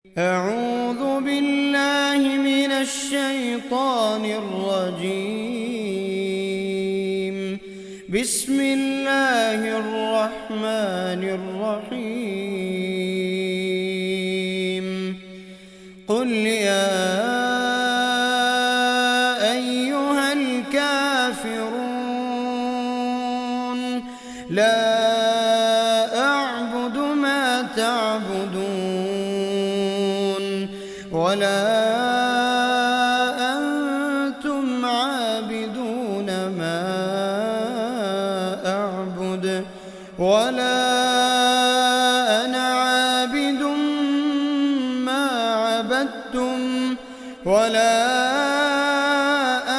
أعوذ بالله من الشيطان الرجيم. بسم الله الرحمن الرحيم. قل يا أيها الكافرون لا أعبد ما تعبدون ولا أنتم عابدون ما أعبد ولا أنا عابد ما عبدتم ولا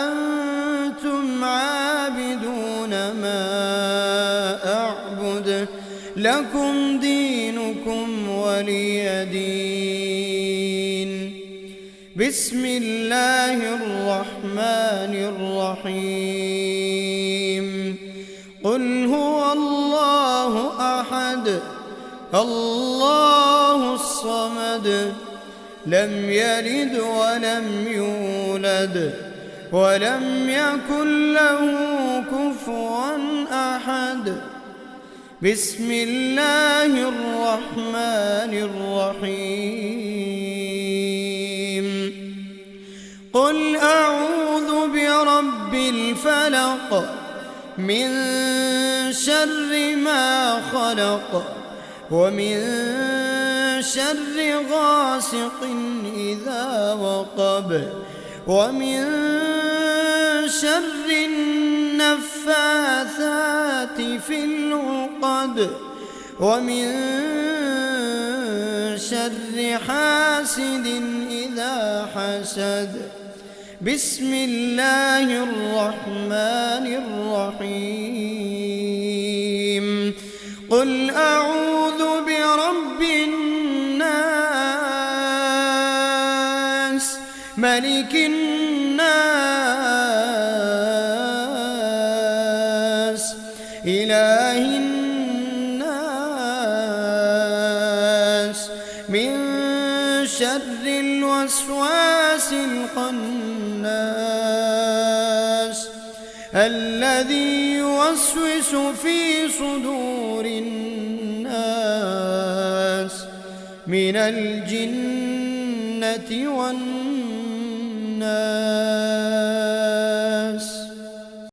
أنتم عابدون ما أعبد لكم دينكم ولي دين. بسم الله الرحمن الرحيم. قل هو الله أحد الله الصمد لم يلد ولم يولد ولم يكن له كفوا أحد. بسم الله الرحمن الرحيم. قل أعوذ برب الفلق من شر ما خلق ومن شر غاسق إذا وقب ومن شر النفاثات في العقد ومن شر حاسد إذا حسد. بسم الله الرحمن الرحيم. قل أعوذ برب الناس ملك الناس إله الناس من شر الوسواس الخناس الذي يوسوس في صدور الناس من الجنة والناس.